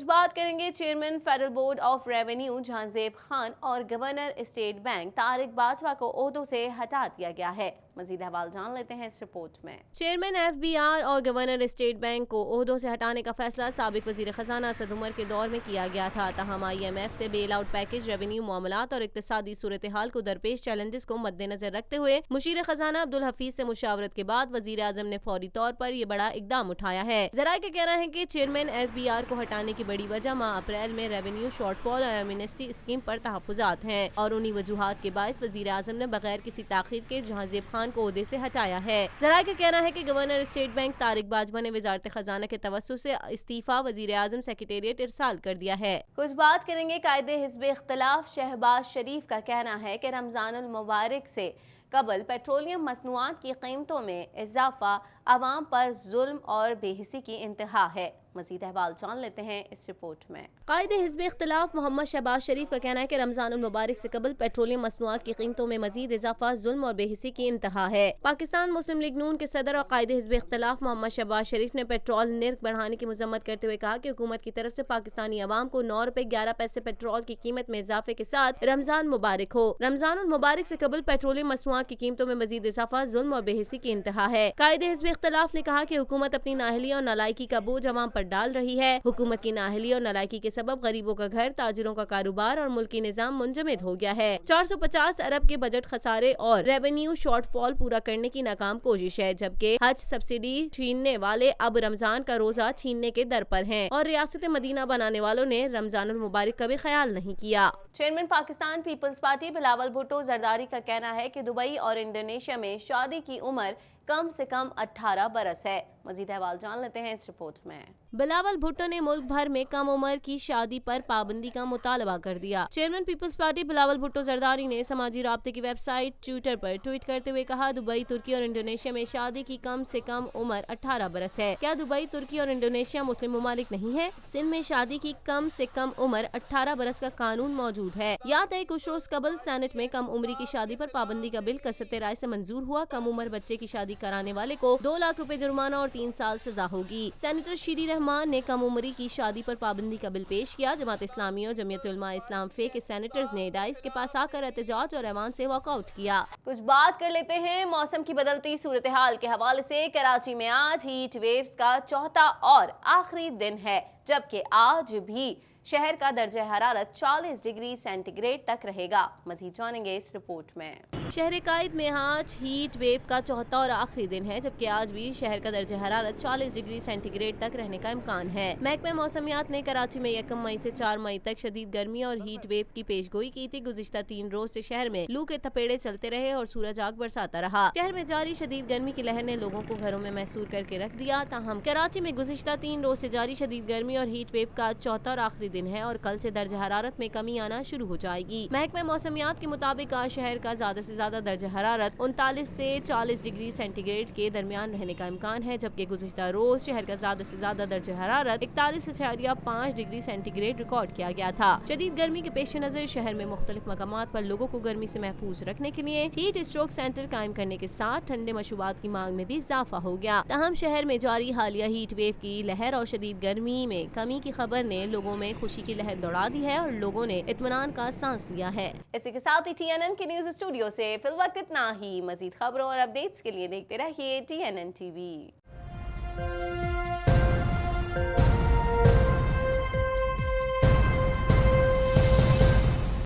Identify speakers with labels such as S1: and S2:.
S1: बात करेंगे chairman Federal Board of Revenue Jahanzeb Khan और governor State Bank Tariq Bajwa को ओहदों से हटा दिया गया है। मजीद अहवाल जान लेते हैं इस रिपोर्ट में। चेयरमैन FBI और गवर्नर स्टेट बैंक को ओहदों से हटाने का फैसला साबिक वजीर खजाना असद उमर के दौर में किया गया था। तहम IMF से बेल आउट पैकेज, रेवेन्यू मामलात और इक्तिसादी सूरत हाल को दरपेश चैलेंजेस को मद्देनजर रखते हुए मुशीर खजाना अब्दुल हफीज से मुशावरत के बाद वजीर आजम ने फौरी तौर पर यह बड़ा इकदाम उठाया है। जराये का कहना है कि चेयरमैन FBR को हटाने की बड़ी वजह माह अप्रैल में रेवेन्यू शॉर्टफॉल और एमनेस्टी स्कीम पर तहफुजात हैं और उन्हीं वजूहात के बायस वजीर आजम ने बगैर किसी ताखीर के जहांजेब खान को ओहदे से हटाया है। जराये का कहना है कि governor State Bank Tariq Bajwa ने वजारत खजाना के तवस्सुस से इस्तीफा वजीर आजम सेक्रेटेरिएट इरसाल कर दिया है। कुछ बात करेंगे कायदे हिज़्ब इख्तिलाफ शहबाज शरीफ का कहना है कि रमजानुल मुबारक से कबल पेट्रोलियम मसनूआत की कीमतों में इजाफा अवाम पर जुल्म और बेहिसी की इंतहा है। मजीद अहवाल जान लेते हैं इस रिपोर्ट में। कायदे हिज़्ब इख्तिलाफ मोहम्मद शहबाज शरीफ का कहना है कि रमजानुल मुबारक से कबल पेट्रोलियम मसनूआत की कीमतों में मजीद इजाफा जुल्म और बेहिसी की इंतहा है। पाकिस्तान मुस्लिम लीग नून के सदर और कायदे हिज़्ब इख्तिलाफ मोहम्मद शहबाज शरीफ ने पेट्रोल निर्ख बढ़ाने की मजम्मत करते हुए कहा कि हुकूमत की तरफ से पाकिस्तानी अवाम को 9 रुपए 11 पैसे पेट्रोल की कीमत में इजाफे के साथ रमजान मुबारक हो। रमजानुल मुबारक से कबल पेट्रोलियम मसनूआत की कीमतों में मजीद इजाफा जुल्म और बेहिसी की इंतहा है। कायदे हिज़्ब इख्तिलाफ ने कहा कि हुकूमत अपनी नाअहली और नालायकी का बोझ अवाम पर डाल रही है। हुकूमत की नाअहली और नालायकी के सबब गरीबों का घर, ताजिरों का कारोबार और मुल्की निजाम मुंजमद हो गया है। 450 अरब के बजट खसारे और रेवेन्यू शॉर्टफॉल पूरा करने की नाकाम कोशिश है, जबकि हज सब्सिडी छीनने वाले अब रमजान का रोजा छीनने के दर पर हैं और रियासत मदीना बनाने वालों ने रमजानुल मुबारक का भी ख्याल नहीं किया। Chairman Pakistan Peoples Party Bilawal Bhutto Zardari का कहना है कि दुबई और इंडोनेशिया में शादी की उम्र कम से कम 18 बरस है। मजीद अहवाल जान लेते हैं इस रिपोर्ट में। बिलावल भुट्टो ने मुल्क भर में कम उम्र की शादी पर पाबंदी का मुतालबा कर दिया। Chairman Peoples Party Bilawal Bhutto Zardari ने समाजी राब्ते की वेबसाइट ट्विटर पर ट्वीट करते हुए कहा, दुबई, तुर्की और इंडोनेशिया में शादी की कम से कम उम्र 18 बरस है। क्या दुबई, तुर्की और इंडोनेशिया मुस्लिम ममालिक नहीं है? सिंध में शादी की कम से कम उम्र 18 बरस का कानून मौजूद है। याद है कुछ रोज कबल सेनेट में कम उम्री की शादी पर पाबंदी का बिल कसरते राय से मंजूर हुआ। कम उम्र बच्चे की शादी कराने वाले को 2 लाख रुपए जुर्माना और 3 साल सजा होगी। सेनेटर शीरी रहमान ने कम उम्री की शादी पर पाबंदी का बिल पेश किया। जमात इस्लामी और जमीयत उलमा इस्लाम फे के सेनेटर्स ने डाइस के पास आकर एहतजाज और ऐवान से वॉकआउट किया। कुछ बात कर लेते हैं मौसम की बदलती सूरत हाल के हवाले से। कराची में आज हीट वेव्स का चौथा और आखिरी दिन है, जबकि आज भी शहर का दर्जा हरारत 40 डिग्री सेंटीग्रेड तक रहेगा। मजीद जानेंगे इस रिपोर्ट में। शहर कायद में आज हीट वेव का चौथा और आखिरी दिन है, जबकि आज भी शहर का दर्जा हरारत 40 डिग्री सेंटीग्रेड तक रहने का इम्कान है। महकमा मौसमियात ने कराची में 1 मई से 4 मई तक शदीद गर्मी और हीट वेव की पेशगोई की थी। गुज़िश्ता 3 रोज से शहर में लू के थपेड़े चलते रहे और सूरज आग बरसाता रहा। शहर में जारी शदीद गर्मी की लहर ने लोगों को घरों में महसूर करके रख दिया। ताहम कराची में गुज़िश्ता 3 रोज से जारी शदीद गर्मी और हीट वेव का चौथा और आखिरी दिन है और कल से दर्जा हरारत में कमी आना शुरू हो जाएगी। महकमा मौसमियात के मुताबिक आज शहर का ज्यादा से ज्यादा दर्जा हरारत 39 से 40 डिग्री सेंटीग्रेड के दरमियान रहने का इम्कान है, जबकि गुज़िश्ता रोज शहर का ज्यादा से ज्यादा दर्जा हरारत 41.5 डिग्री सेंटीग्रेड रिकॉर्ड किया गया था। शदीद गर्मी के पेश नजर शहर में मुख्तलिफ मकामात पर लोगों को गर्मी से महफूज रखने के लिए हीट स्ट्रोक सेंटर कायम करने के साथ ठंडे मशरूबात की मांग में भी इजाफा हो गया। ताहम शहर में जारी हालिया हीट वेव की लहर और शदीद गर्मी में कमी की खबर ने लोगों में खुशी की लहर दौड़ा दी है और लोगों ने इत्मीनान का सांस लिया है। इसी के साथ ही TNN के न्यूज स्टूडियो से फिल वक्त इतना ही। मजीद खबरों और अपडेट्स के लिए देखते रहिए TNN TV।